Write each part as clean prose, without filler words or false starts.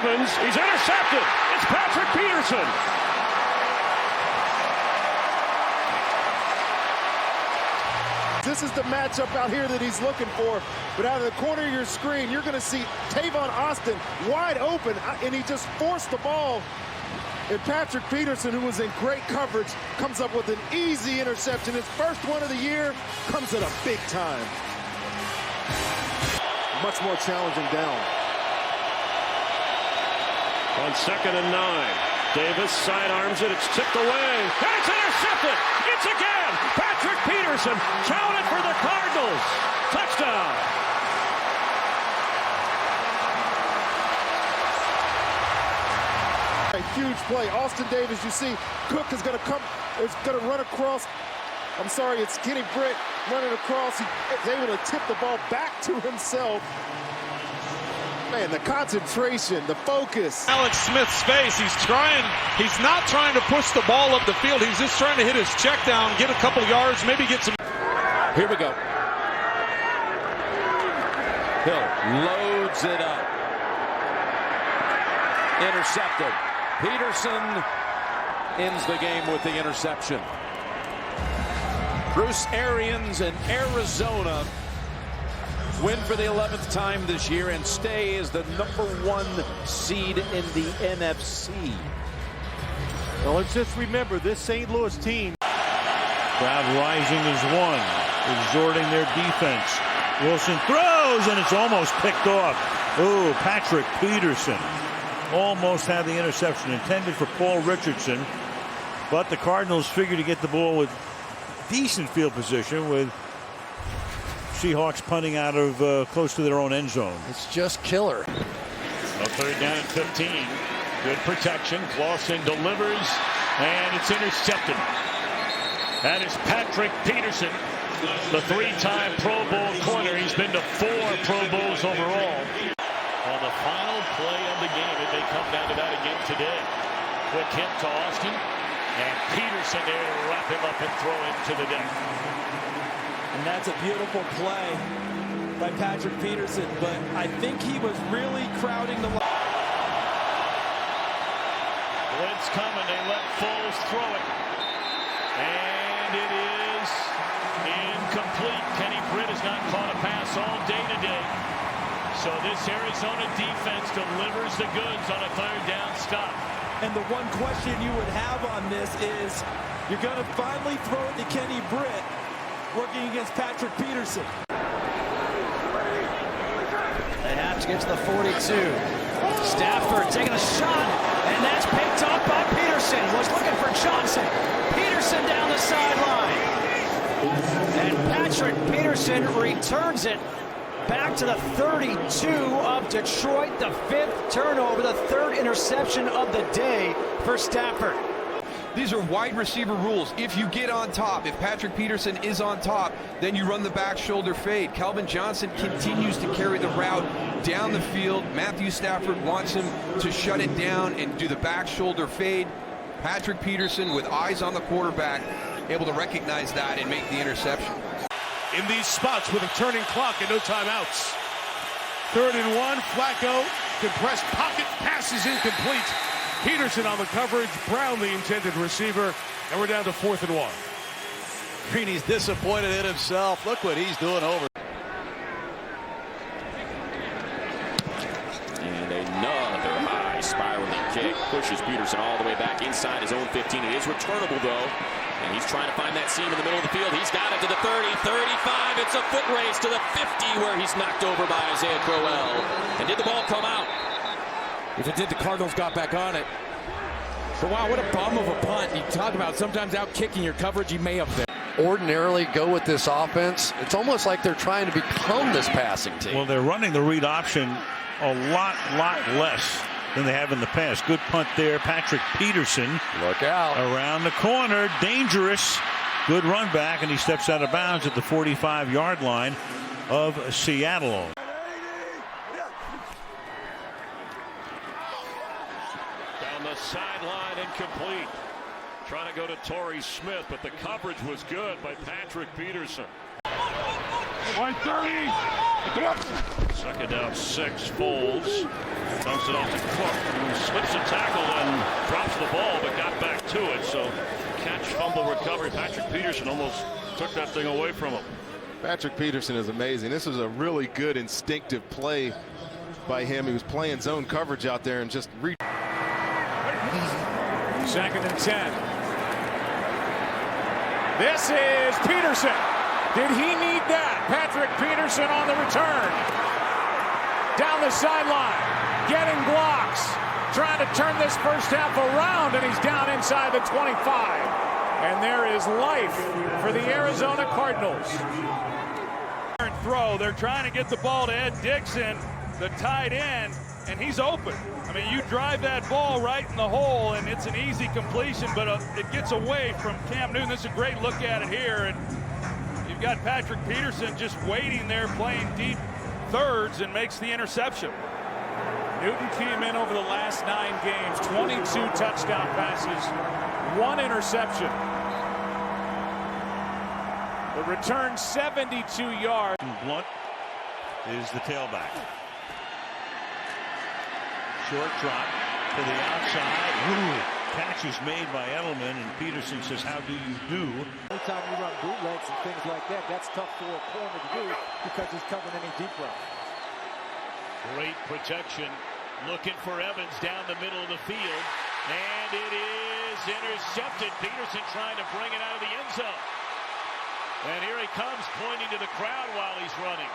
Evans. He's intercepted. It's Patrick Peterson. This is the matchup out here that he's looking for. But out of the corner of your screen, you're going to see Tavon Austin wide open, and he just forced the ball. And Patrick Peterson, who was in great coverage, comes up with an easy interception. His first one of the year comes at a big time. Much more challenging down. On 2nd and 9, Davis sidearms it. It's tipped away. And it's intercepted. It's again. Patrick Peterson counted for the Cardinals. Touchdown. A huge play. Austin Davis, you see, Cook is going to come, is going to run across. I'm sorry, it's Kenny Britt running across. He's able to tip the ball back to himself. Man, the concentration, the focus. Alex Smith's face, he's not trying to push the ball up the field. He's just trying to hit his check down, get a couple yards, maybe get some. Here we go. Hill loads it up. Intercepted. Peterson ends the game with the interception. Bruce Arians in Arizona win for the 11th time this year and stay as the #1 seed in the NFC. Well, let's just remember this St. Louis team. Crowd rising as one, exhorting their defense. Wilson throws, and it's almost picked off. Oh, Patrick Peterson almost had the interception intended for Paul Richardson, but the Cardinals figured to get the ball with decent field position with Seahawks punting out of close to their own end zone. It's just killer. A 3rd down and 15. Good protection. Clausen delivers, and it's intercepted. That is Patrick Peterson, the 3-time Pro Bowl corner. He's been to 4 Pro Bowls overall. On the final play of the game, it may come down to that again today. Quick hit to Austin, and Peterson there to wrap him up and throw him to the deck. And that's a beautiful play by Patrick Peterson, but I think he was really crowding the line. Blitz coming, they let Foles throw it. And it is incomplete. Kenny Britt has not caught a pass all day today. So this Arizona defense delivers the goods on a 3rd down stop. And the one question you would have on this is, you're going to finally throw it to Kenny Britt, working against Patrick Peterson. They have to get to the 42. Stafford taking a shot, and that's picked up by Peterson. Was looking for Johnson. Peterson down the sideline. And Patrick Peterson returns it back to the 32 of Detroit. The 5th turnover, the 3rd interception of the day for Stafford. These are wide receiver rules. If you get on top, if Patrick Peterson is on top, then you run the back shoulder fade. Calvin Johnson continues to carry the route down the field. Matthew Stafford wants him to shut it down and do the back shoulder fade. Patrick Peterson, with eyes on the quarterback, able to recognize that and make the interception. In these spots with a turning clock and no timeouts. 3rd and 1, Flacco, compressed pocket, pass is incomplete. Peterson on the coverage, Brown the intended receiver, and we're down to 4th and 1. Greeny's disappointed in himself. Look what he's doing over. And another high spiraling kick pushes Peterson all the way back inside his own 15. It is returnable though, and he's trying to find that seam in the middle of the field. He's got it to the 30, 35. It's a foot race to the 50 where he's knocked over by Isaiah Crowell. And did the ball come out? If it did, the Cardinals got back on it. But wow, what a bum of a punt. You talk about sometimes out kicking your coverage, you may have been. Ordinarily go with this offense. It's almost like they're trying to become this passing team. Well, they're running the read option a lot less than they have in the past. Good punt there. Patrick Peterson. Look out. Around the corner. Dangerous. Good run back, and he steps out of bounds at the 45-yard line of Seattle. Down the sideline, incomplete. Trying to go to Torrey Smith, but the coverage was good by Patrick Peterson. Second down, 6. Folds. Dumps it off to Cook, who slips a tackle and drops the ball, but got back to it. So catch, fumble, recovery. Patrick Peterson almost took that thing away from him. Patrick Peterson is amazing. This was a really good instinctive play by him. He was playing zone coverage out there and just Second and 10. This is Peterson. Did he need that? Patrick Peterson on the return. Down the sideline. Getting blocks. Trying to turn this first half around, and he's down inside the 25. And there is life for the Arizona Cardinals. Throw. They're trying to get the ball to Ed Dixon, the tight end, and he's open. I mean, you drive that ball right in the hole, and it's an easy completion, but it gets away from Cam Newton. This is a great look at it here, and you've got Patrick Peterson just waiting there, playing deep thirds, and makes the interception. Newton came in over the last 9 games, 22 touchdown passes, 1 interception. The return 72 yards. Blunt is the tailback. Short drop to the outside. Ooh, catch is made by Edelman, and Peterson says, how do you do? Anytime you run bootlegs and things like that, that's tough for a corner to do because he's covering any deep route. Great protection. Looking for Evans down the middle of the field. And it is intercepted. Peterson trying to bring it out of the end zone. And here he comes, pointing to the crowd while he's running.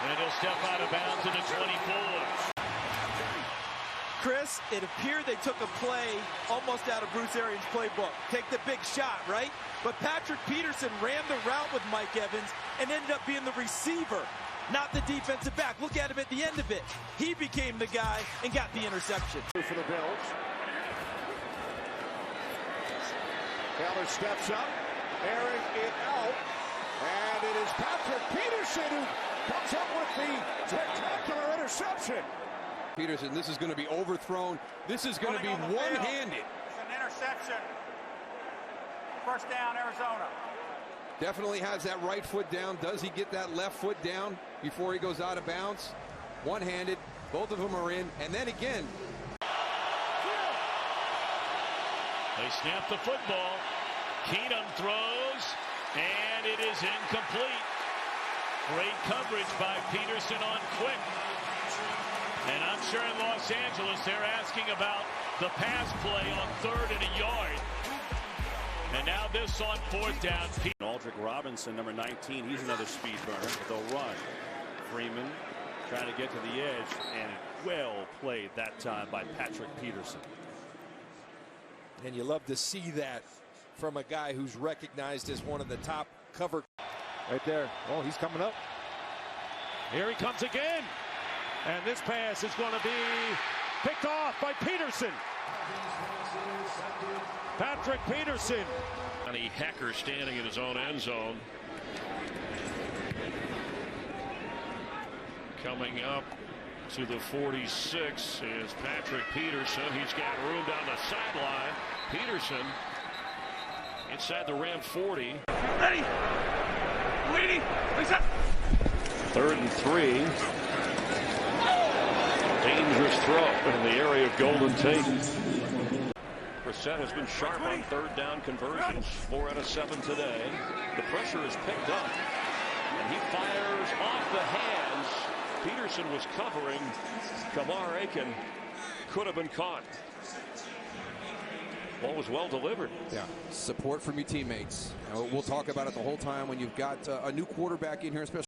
And he'll step out of bounds in the 24. Chris, it appeared they took a play almost out of Bruce Arians' playbook. Take the big shot, right? But Patrick Peterson ran the route with Mike Evans and ended up being the receiver, not the defensive back. Look at him at the end of it. He became the guy and got the interception. For the Bills. Taylor steps up, airing it out, and it is Patrick Peterson who comes up with the spectacular interception. Peterson, this is going to be overthrown. This is going to be one-handed. It's an interception. First down, Arizona. Definitely has that right foot down. Does he get that left foot down before he goes out of bounds? One-handed. Both of them are in. And then again. They snap the football. Keenum throws, and it is incomplete. Great coverage by Peterson on Quick. And I'm sure in Los Angeles they're asking about the pass play on 3rd and a yard. And now this on 4th down. Aldrick Robinson, number 19, he's another speed burner. They'll run. Freeman trying to get to the edge, and well played that time by Patrick Peterson. And you love to see that from a guy who's recognized as one of the top cover. Right there. Oh, he's coming up. Here he comes again. And this pass is going to be picked off by Peterson. Patrick Peterson. Johnny Hecker standing in his own end zone. Coming up to the 46 is Patrick Peterson. He's got room down the sideline. Peterson inside the Ram 40. Ready. Waiting. 3rd and 3. Dangerous throw in the area of Golden Tate. Brissett has been sharp on 3rd down conversions. 4 out of 7 today. The pressure is picked up, and he fires off the hands. Peterson was covering. Kamar Aiken could have been caught. Ball was well delivered. Yeah, support from your teammates. We'll talk about it the whole time when you've got a new quarterback in here, especially.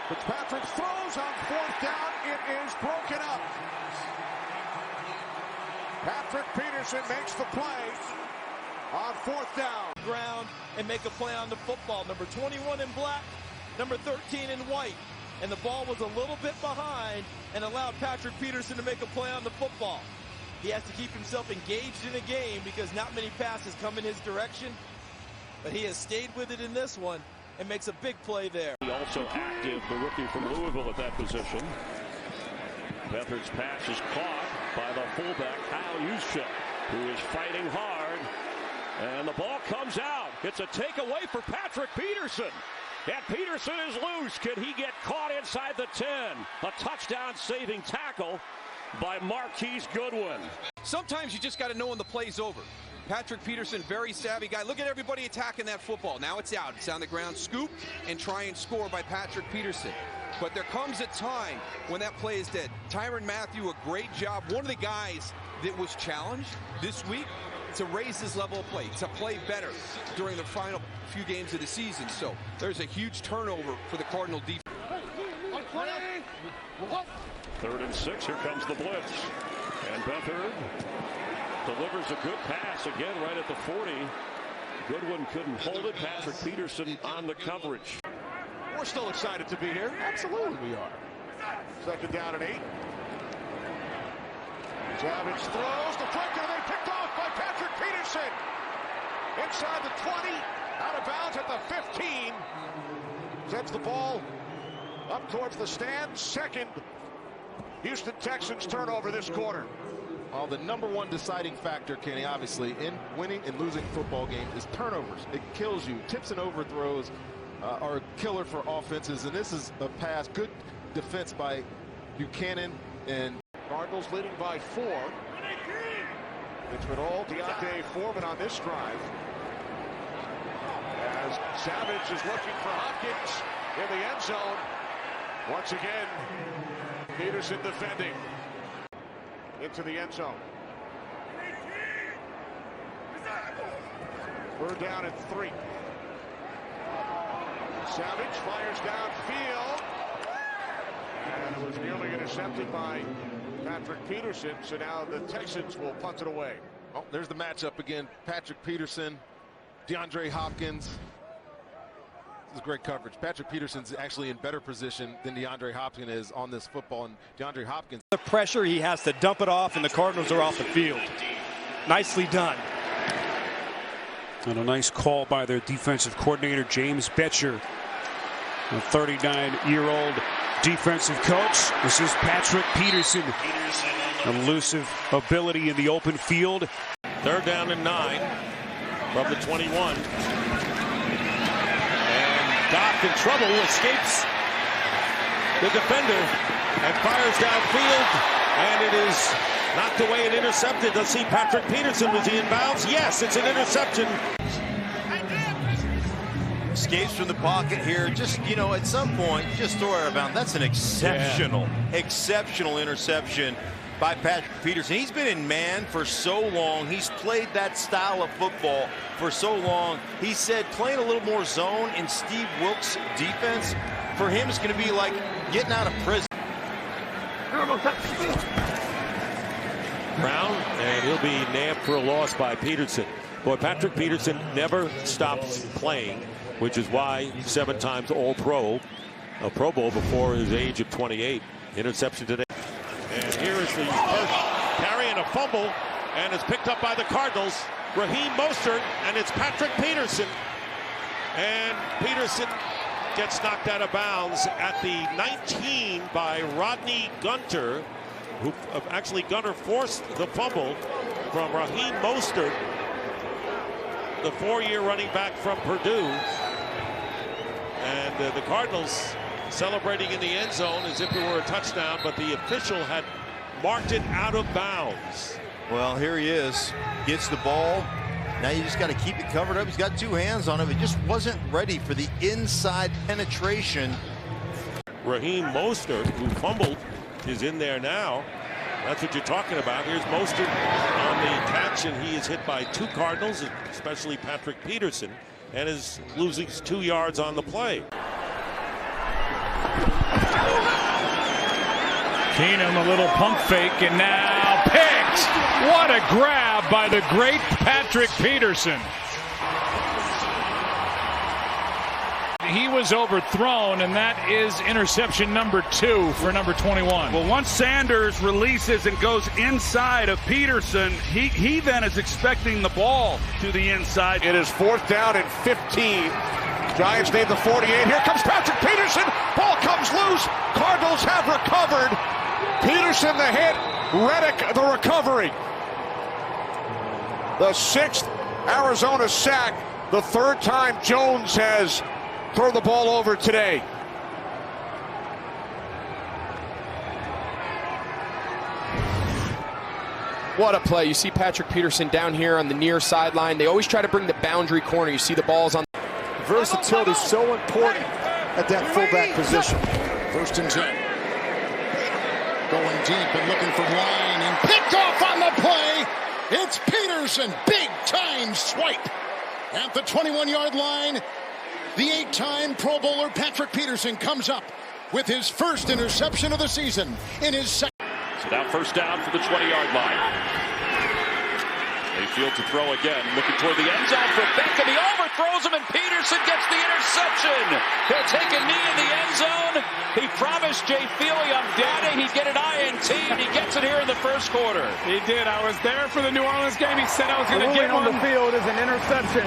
Fitzpatrick throws on 4th down. It is broken up. Patrick Peterson makes the play on 4th down. Ground and make a play on the football. Number 21 in black, number 13 in white. And the ball was a little bit behind and allowed Patrick Peterson to make a play on the football. He has to keep himself engaged in a game because not many passes come in his direction. But he has stayed with it in this one and makes a big play there. He also active, the rookie from Louisville at that position. Beathard's pass is caught by the fullback, Kyle Juszczyk, who is fighting hard. And the ball comes out. It's a takeaway for Patrick Peterson. And Peterson is loose. Can he get caught inside the 10? A touchdown-saving tackle by Marquise Goodwin. Sometimes you just got to know when the play's over. Patrick Peterson, very savvy guy. Look at everybody attacking that football. Now it's out. It's on the ground. Scoop and try and score by Patrick Peterson. But there comes a time when that play is dead. Tyrann Mathieu, a great job. One of the guys that was challenged this week to raise his level of play, to play better during the final few games of the season. So there's a huge turnover for the Cardinal defense. 3rd and 6. Here comes the blitz. And Beathard delivers a good pass again right at the 40. Goodwin couldn't hold it. Patrick Peterson on the coverage. We're still excited to be here. Absolutely we are. 2nd down and 8. Savage throws, deflected, and then picked off by Patrick Peterson. Inside the 20, out of bounds at the 15. Sends the ball up towards the stands. 2nd Houston Texans turnover this quarter. The #1 deciding factor, Kenny, obviously, in winning and losing football games is turnovers. It kills you. Tips and overthrows are a killer for offenses, and this is a pass. Good defense by Buchanan, and Cardinals leading by 4. It's been all Deontay Foreman on this drive. As Savage is looking for Hopkins in the end zone. Once again, Peterson defending into the end zone. 3rd down and 3. Savage fires downfield. And it was nearly intercepted by Patrick Peterson. So now the Texans will punt it away. Oh, there's the matchup again. Patrick Peterson, DeAndre Hopkins. This is great coverage. Patrick Peterson's actually in better position than DeAndre Hopkins is on this football. And DeAndre Hopkins. The pressure, he has to dump it off, and the Cardinals are off the field. Nicely done. And a nice call by their defensive coordinator, James Betcher, a 39-year-old defensive coach. This is Patrick Peterson. Elusive ability in the open field. 3rd down and 9 from the 21. And Doc in trouble, escapes the defender and fires downfield. And it is knocked away and intercepted. Let's see, Patrick Peterson, was he in bounds? Yes, it's an interception. Escapes from the pocket here. Just, you know, at some point, just throw it out of bounds. That's an exceptional interception by Patrick Peterson. He's been in man for so long. He's played that style of football for so long. He said playing a little more zone in Steve Wilkes' defense, for him, is going to be like getting out of prison. Brown, and he'll be nabbed for a loss by Peterson. Boy, Patrick Peterson never stops playing, which is why 7 times All-Pro, a Pro Bowl before his age of 28. Interception today. And here is the first carry and a fumble, and it's picked up by the Cardinals. Raheem Mostert, and it's Patrick Peterson. And Peterson gets knocked out of bounds at the 19 by Rodney Gunter, who actually Gunter forced the fumble from Raheem Mostert, the 4-year running back from Purdue. And the Cardinals celebrating in the end zone as if it were a touchdown, but the official had marked it out of bounds. Well, here he is, gets the ball. Now you just got to keep it covered up. He's got 2 hands on it. He just wasn't ready for the inside penetration. Raheem Mostert, who fumbled, is in there now. That's what you're talking about. Here's Mostert on the catch, and he is hit by 2 Cardinals, especially Patrick Peterson, and is losing 2 yards on the play. Keenum, a little pump fake, and now picked. What a grab by the great Patrick Peterson. He was overthrown, and that is interception number 2 for number 21. Well, once Sanders releases and goes inside of Peterson, he then is expecting the ball to the inside. It is 4th down and 15. Giants need the 48. Here comes Patrick Peterson. Ball comes loose. Cardinals have recovered. Peterson the hit. Reddick the recovery. The 6th Arizona sack. The third time Jones has thrown the ball over today. What a play. You see Patrick Peterson down here on the near sideline. They always try to bring the boundary corner. You see the balls on. Versatility is so important at that fullback position. First and 10. Going deep and looking for Ryan and picked off on the play. It's Peterson. Big time swipe at the 21-yard line. The 8-time Pro Bowler Patrick Peterson comes up with his first interception of the season in his second. So now first down for the 20-yard line. Mayfield to throw again, looking toward the end zone for Beckham. He overthrows him, and Peterson gets the interception. He'll take a knee in the end zone. He promised Jay Feely on Friday he'd get an INT, and he gets it here in the first quarter. He did. I was there for the New Orleans game. He said I was going to get one. On the field is an interception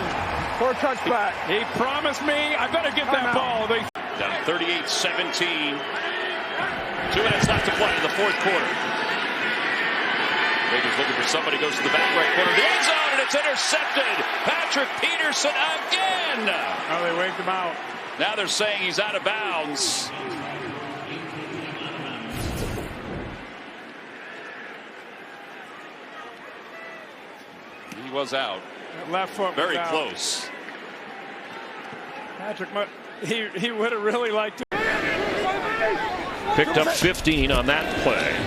for a touchback. He promised me I better get that ball. Down 38-17. 2 minutes left to play in the fourth quarter. Raiders looking for somebody, goes to the back right corner of the end zone, and it's intercepted. Patrick Peterson again. Oh, they waved him out. Now they're saying he's out of bounds. He was out. That left foot very was out. Close. Patrick, he would have really liked to. Picked up 15 on that play.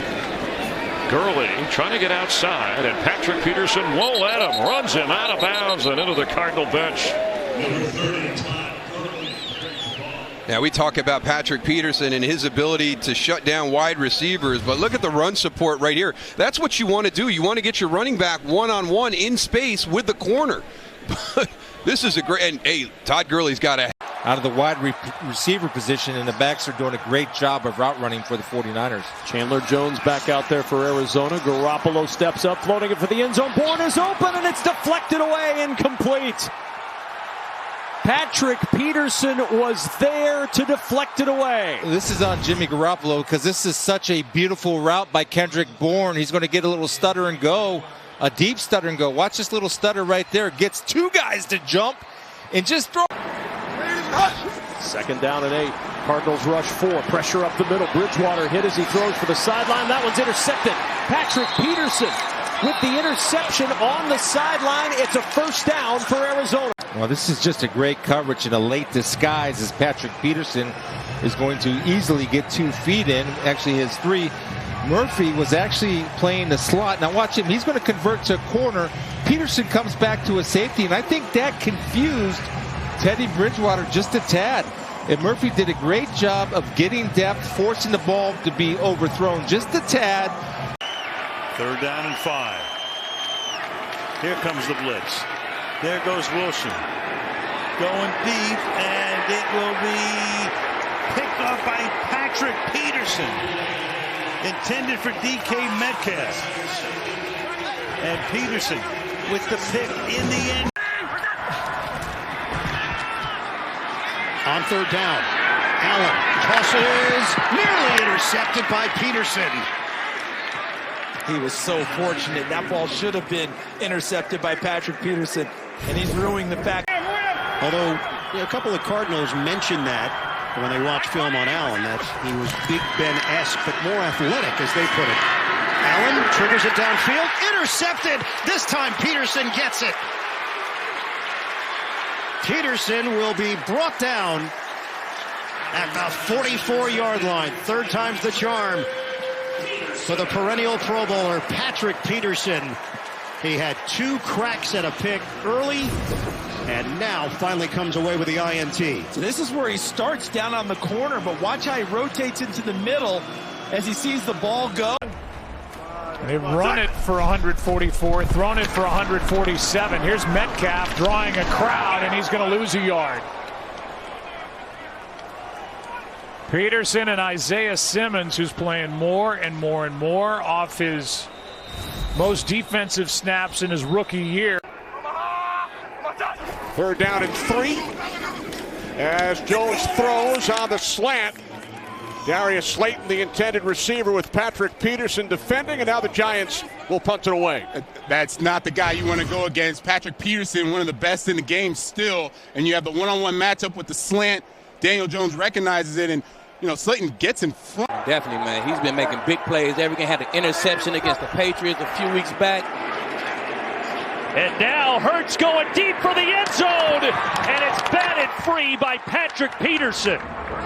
Gurley trying to get outside, and Patrick Peterson won't let him. Runs him out of bounds and into the Cardinal bench. Now we talk about Patrick Peterson and his ability to shut down wide receivers, but look at the run support right here. That's what you want to do. You want to get your running back one-on-one in space with the corner. This is a great, and hey, Todd Gurley's got a out of the wide receiver position, and the backs are doing a great job of route running for the 49ers. Chandler Jones back out there for Arizona. Garoppolo steps up, floating it for the end zone. Bourne is open, and it's deflected away, incomplete. Patrick Peterson was there to deflect it away. This is on Jimmy Garoppolo because this is such a beautiful route by Kendrick Bourne. He's going to get a little stutter and go, a deep stutter and go. Watch this little stutter right there. Gets two guys to jump and just throw. Second down and 8. Cardinals rush 4. Pressure up the middle. Bridgewater hit as he throws for the sideline. That one's intercepted. Patrick Peterson with the interception on the sideline. It's a first down for Arizona. Well, this is just a great coverage and a late disguise as Patrick Peterson is going to easily get 2 feet in. Actually, his 3. Murphy was actually playing the slot. Now watch him. He's going to convert to a corner. Peterson comes back to a safety, and I think that confused Teddy Bridgewater just a tad. And Murphy did a great job of getting depth, forcing the ball to be overthrown just a tad. Third down and 5. Here comes the blitz. There goes Wilson. Going deep, and it will be picked off by Patrick Peterson. Intended for DK Metcalf. And Peterson with the pick in the end. On third down, Allen tosses, nearly intercepted by Peterson. He was so fortunate. That ball should have been intercepted by Patrick Peterson, and he's ruining the fact. Although a couple of Cardinals mentioned that when they watched film on Allen, that he was Big Ben-esque, but more athletic, as they put it. Allen triggers it downfield, intercepted. This time Peterson gets it. Peterson will be brought down at the 44-yard line. Third time's the charm for the perennial Pro Bowler, Patrick Peterson. He had 2 cracks at a pick early, and now finally comes away with the INT. So this is where he starts down on the corner, but watch how he rotates into the middle as he sees the ball go. They've run it for 144, thrown it for 147. Here's Metcalf drawing a crowd, and he's going to lose a yard. Peterson and Isaiah Simmons, who's playing more and more and more off his most defensive snaps in his rookie year. Third down and 3. As Jones throws on the slant. Darius Slayton, the intended receiver, with Patrick Peterson defending, and now the Giants will punt it away. That's not the guy you want to go against. Patrick Peterson, one of the best in the game still, and you have the one-on-one matchup with the slant. Daniel Jones recognizes it, and Slayton gets in front. Definitely, man. He's been making big plays. Every game had an interception against the Patriots a few weeks back. And now Hurts going deep for the end zone, and it's batted free by Patrick Peterson.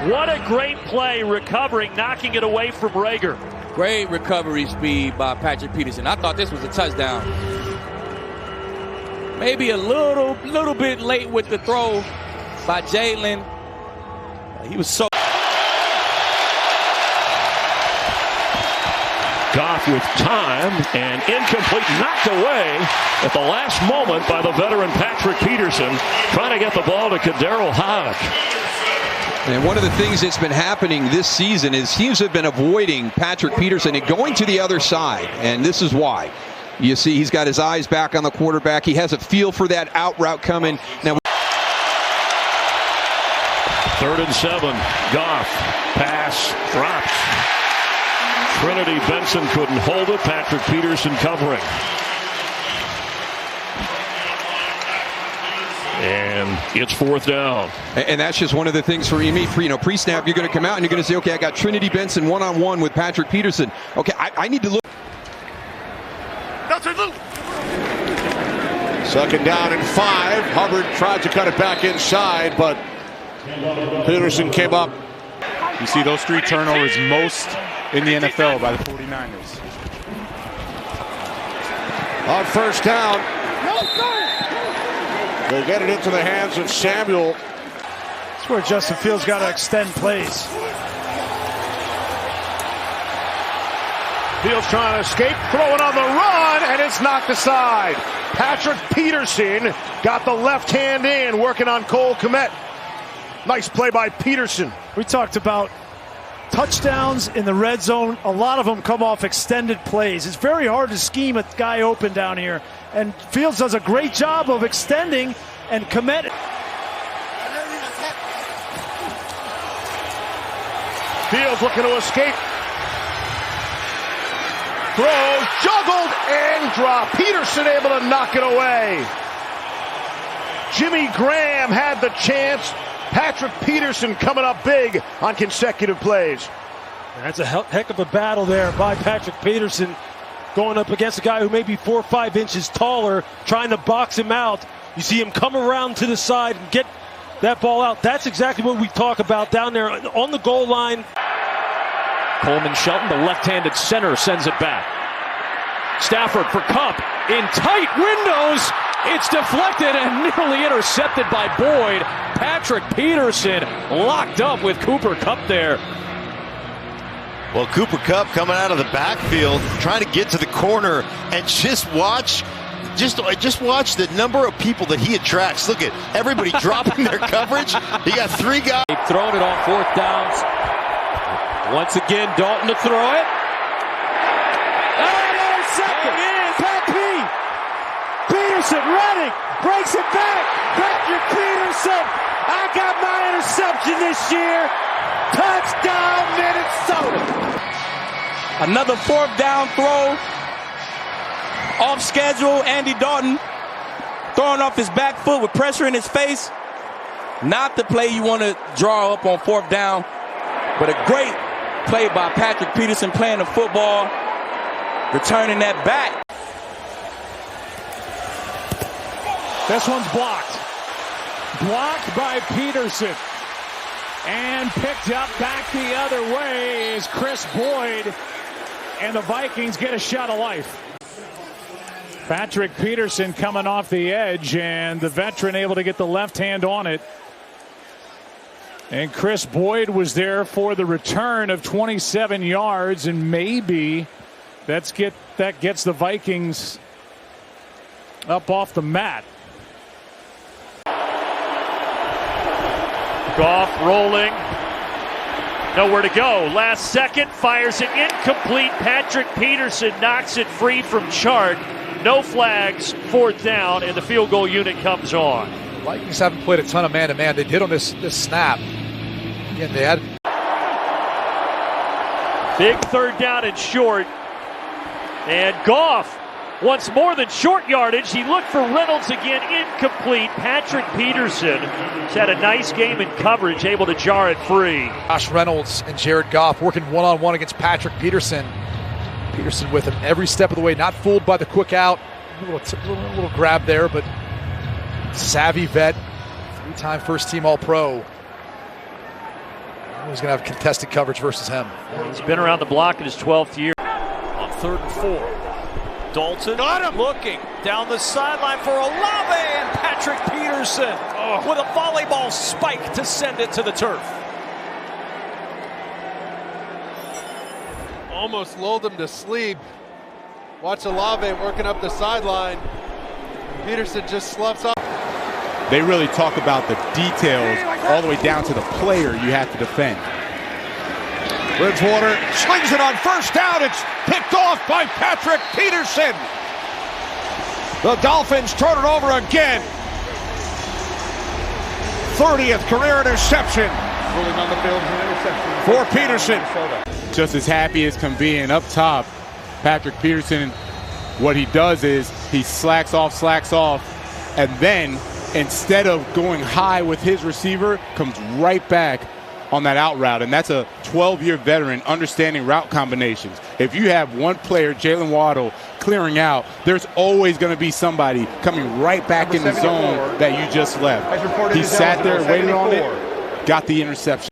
What a great play, recovering, knocking it away from Rager. Great recovery speed by Patrick Peterson. I thought this was a touchdown. Maybe a little bit late with the throw by Jalen. He was so... Goff with time and incomplete, knocked away at the last moment by the veteran Patrick Peterson, trying to get the ball to Kaderil Hodge. And one of the things that's been happening this season is teams have been avoiding Patrick Peterson and going to the other side, and this is why. You see he's got his eyes back on the quarterback. He has a feel for that out route coming. Now, 3rd and 7, Goff, pass, dropped. Trinity Benson couldn't hold it. Patrick Peterson covering. And it's 4th down. And that's just one of the things for me. Pre-snap, you're going to come out and you're going to say, okay, I got Trinity Benson one-on-one with Patrick Peterson. Okay, I need to look. 2nd down and 5. Hubbard tried to cut it back inside, but Peterson came up. You see those 3 turnovers most in the NFL by the 49ers. On 1st down, they get it into the hands of Samuel. That's where Justin Fields got to extend plays. Fields trying to escape, throwing on the run, and it's knocked aside. Patrick Peterson got the left hand in, working on Cole Kmet. Nice play by Peterson. We talked about touchdowns in the red zone. A lot of them come off extended plays. It's very hard to scheme a guy open down here. And Fields does a great job of extending and Kmet. Fields looking to escape. Throw, juggled, and dropped. Peterson able to knock it away. Jimmy Graham had the chance. Patrick Peterson coming up big on consecutive plays. That's a heck of a battle there by Patrick Peterson, going up against a guy who may be 4 or 5 inches taller, trying to box him out. You see him come around to the side and get that ball out. That's exactly what we talk about down there on the goal line. Coleman Shelton, the left-handed center, sends it back. Stafford for Kupp in tight windows. It's deflected and nearly intercepted by Boyd. Patrick Peterson locked up with Cooper Kupp there. Well, Cooper Kupp coming out of the backfield, trying to get to the corner, and just watch the number of people that he attracts. Look at everybody dropping their coverage. He got 3 guys. They've thrown it on 4th downs. Once again, Dalton to throw it. Peterson running, breaks it back. Patrick Peterson, I got my interception this year. Touchdown, Minnesota. Another 4th down throw. Off schedule, Andy Dalton throwing off his back foot with pressure in his face. Not the play you want to draw up on 4th down, but a great play by Patrick Peterson playing the football, returning that back. This one's blocked. Blocked by Peterson. And picked up back the other way is Chris Boyd. And the Vikings get a shot of life. Patrick Peterson coming off the edge, and the veteran able to get the left hand on it. And Chris Boyd was there for the return of 27 yards, and maybe that gets the Vikings up off the mat. Goff rolling. Nowhere to go. Last second, fires it incomplete. Patrick Peterson knocks it free from Chart. No flags, 4th down, and the field goal unit comes on. Vikings haven't played a ton of man-to-man. They did on this snap. Again, they had big 3rd down and short. And Goff wants more than short yardage. He looked for Reynolds again, incomplete. Patrick Peterson has had a nice game in coverage, able to jar it free. Josh Reynolds and Jared Goff working one-on-one against Patrick Peterson. Peterson with him every step of the way, not fooled by the quick out. A little grab there, but savvy vet, three-time first-team All-Pro. He's going to have contested coverage versus him. He's been around the block in his 12th year. On 3rd and 4. Dalton got him. Looking down the sideline for Olave, and Patrick Peterson with a volleyball spike to send it to the turf. Almost lulled him to sleep. Watch Olave working up the sideline. Peterson just sloughs off. They really talk about the details all the way down to the player you have to defend. Bridgewater slings it on first down. It's picked off by Patrick Peterson. The Dolphins turn it over again. 30th career interception. Rolling on the field for interception. For Peterson. Just as happy as can be, and up top, Patrick Peterson, what he does is he slacks off, and then instead of going high with his receiver, comes right back on that out route. And that's a 12-year veteran understanding route combinations. If you have one player, Jalen Waddle, clearing out, there's always going to be somebody coming right back in the zone that you just left. He sat there, waited on it, got the interception.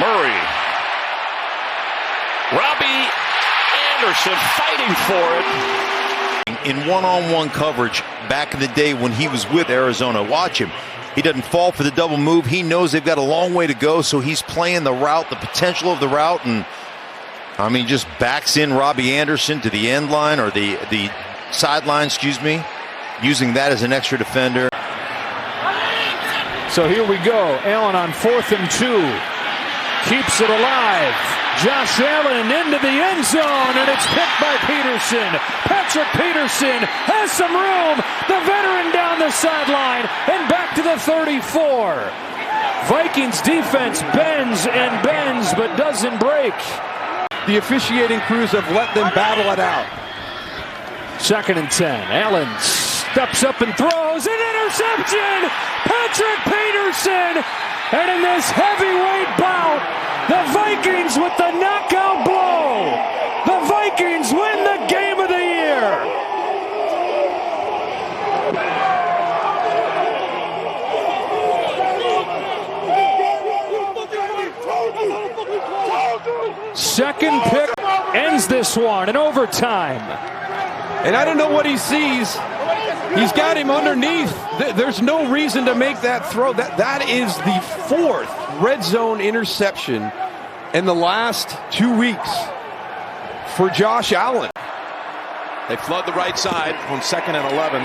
Murray. Robbie Anderson fighting for it. In one-on-one coverage back in the day when he was with Arizona. Watch him. He doesn't fall for the double move. He knows they've got a long way to go, so he's playing the route, the potential of the route, and I mean just backs in Robbie Anderson to the end line or the sideline, using that as an extra defender. So here we go. Allen on 4th and 2. Keeps it alive. Josh Allen into the end zone, and it's picked by Peterson. Patrick Peterson has some room. The veteran down the sideline and back to the 34. Vikings defense bends and bends, but doesn't break. The officiating crews have let them battle it out. 2nd and 10. Allen steps up and throws an interception. Patrick Peterson. And in this heavyweight bout, the Vikings with the knockout blow. The Vikings win the game of the year. Second pick ends this one in overtime. And I don't know what he sees. He's got him underneath. There's no reason to make that throw. That is the 4th red zone interception in the last 2 weeks for Josh Allen. They flood the right side on 2nd and 11.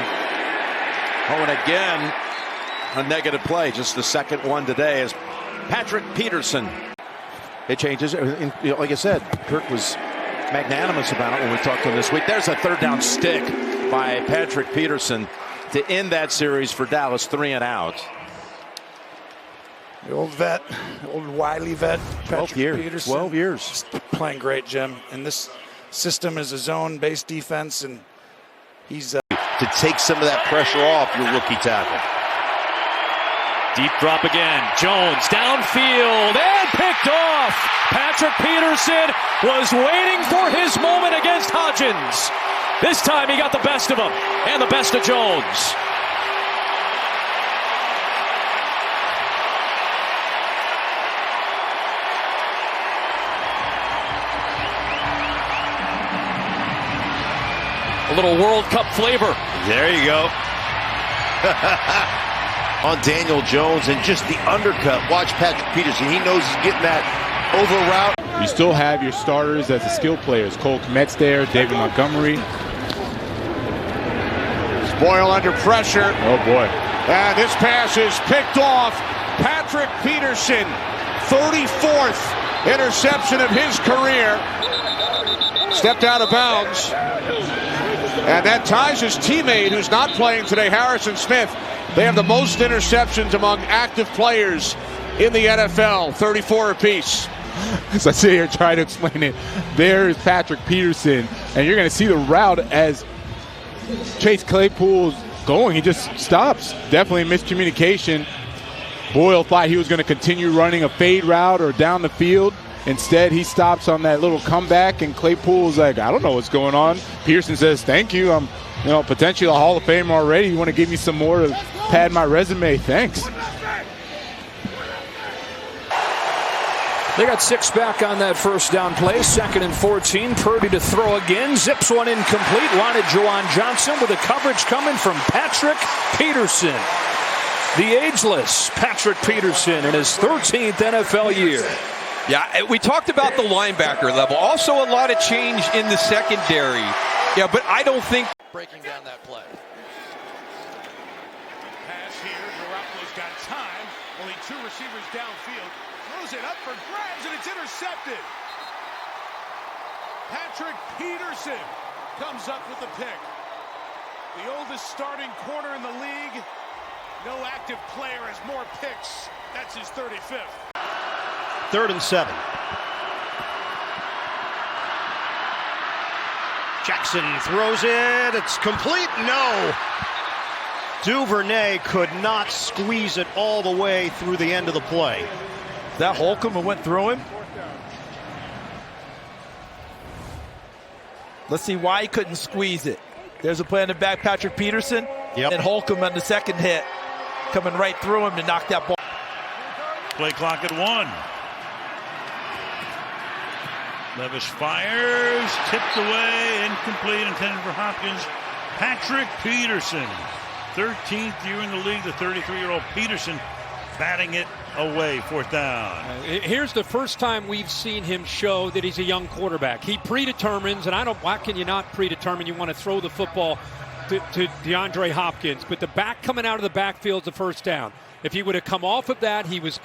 Oh, and again, a negative play. Just the second one today is Patrick Peterson. It changes. Like I said, Kirk was magnanimous about it when we talked to him this week. There's a 3rd down stick by Patrick Peterson to end that series for Dallas, 3 and out. The old vet, the old wily vet, Patrick Peterson. 12 years. Playing great, Jim. And this system is a zone-based defense, and he's... To take some of that pressure off your rookie tackle. Deep drop again. Jones downfield and picked off. Patrick Peterson was waiting for his moment against Hodgins. This time he got the best of him and the best of Jones. A little World Cup flavor. There you go. On Daniel Jones and just the undercut. Watch Patrick Peterson. He knows he's getting that over route. You still have your starters as the skill players. Cole Kmet's there, David Montgomery. Boyle under pressure. Oh, boy. And this pass is picked off. Patrick Peterson, 34th interception of his career. Stepped out of bounds. And that ties his teammate, who's not playing today, Harrison Smith. They have the most interceptions among active players in the NFL, 34 apiece. So I sit here trying to explain it. There's Patrick Peterson, and you're going to see the route as Chase Claypool's going. He just stops. Definitely miscommunication. Boyle thought he was going to continue running a fade route or down the field. Instead, he stops on that little comeback, and Claypool's like, I don't know what's going on. Peterson says, thank you. I'm potentially a Hall of Famer already. You want to give me some more to pad my resume? Thanks. They got 6 back on that first down play. 2nd and 14. Purdy to throw again. Zips one incomplete. Wanted Juwan Johnson with the coverage coming from Patrick Peterson. The ageless Patrick Peterson in his 13th NFL year. Yeah, we talked about the linebacker level. Also a lot of change in the secondary. Yeah, but I don't think... Breaking down that play. Pass here. Garoppolo's got time. Only 2 receivers downfield. Throws it up for grabs, and it's intercepted. Patrick Peterson comes up with the pick. The oldest starting corner in the league. No active player has more picks. That's his 35th. 3rd and 7. Jackson throws it. It's complete. No. Duvernay could not squeeze it all the way through the end of the play. That Holcomb went through him. Let's see why he couldn't squeeze it. There's a play in the back, Patrick Peterson. Yep. And Holcomb on the second hit, coming right through him to knock that ball. Play clock at 1. Levis fires, tipped away, incomplete, intended for Hopkins. Patrick Peterson, 13th year in the league, the 33-year-old Peterson batting it away, 4th down. Here's the first time we've seen him show that he's a young quarterback. He predetermines, and why can you not predetermine you want to throw the football to DeAndre Hopkins? But the back coming out of the backfield's a first down. If he would have come off of that, he was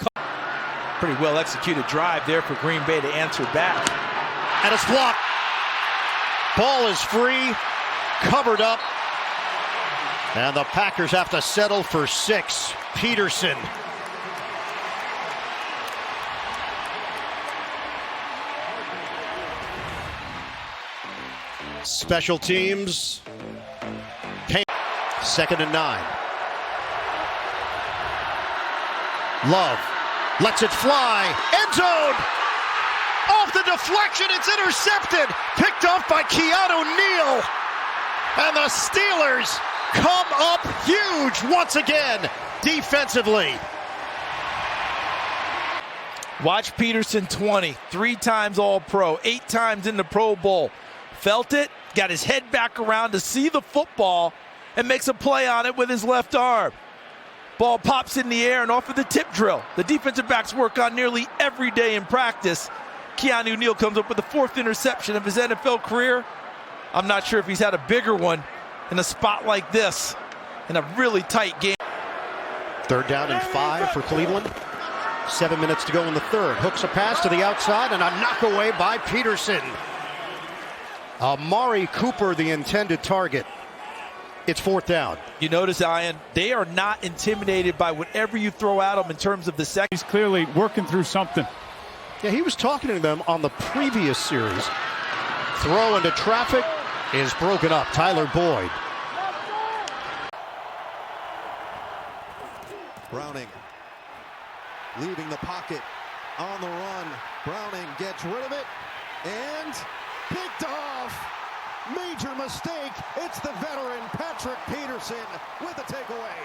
pretty well executed drive there for Green Bay to answer back. And it's blocked. Ball is free, covered up. And the Packers have to settle for 6. Peterson. Special teams. 2nd and 9. Love lets it fly. End zone. Off the deflection, it's intercepted. Picked up by Keanu Neal. And the Steelers come up huge once again defensively. Watch Peterson 20, 3 times All-Pro, 8 times in the Pro Bowl. Felt it, got his head back around to see the football, and makes a play on it with his left arm. Ball pops in the air and off of the tip drill. The defensive backs work on nearly every day in practice. Keanu Neal comes up with the 4th interception of his NFL career. I'm not sure if he's had a bigger one in a spot like this in a really tight game. 3rd down and 5 for Cleveland. 7 minutes to go in the 3rd. Hooks a pass to the outside and a knockaway by Peterson. Amari Cooper, the intended target. It's 4th down. You notice, Ian, they are not intimidated by whatever you throw at them in terms of the second. He's clearly working through something. Yeah, he was talking to them on the previous series. Throw into traffic is broken up. Tyler Boyd. Browning leaving the pocket on the run. Browning gets rid of it and picked off. Major mistake. It's the veteran Patrick Peterson with the takeaway.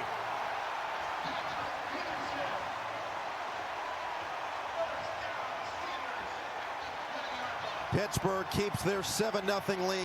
Pittsburgh keeps their 7-0 lead.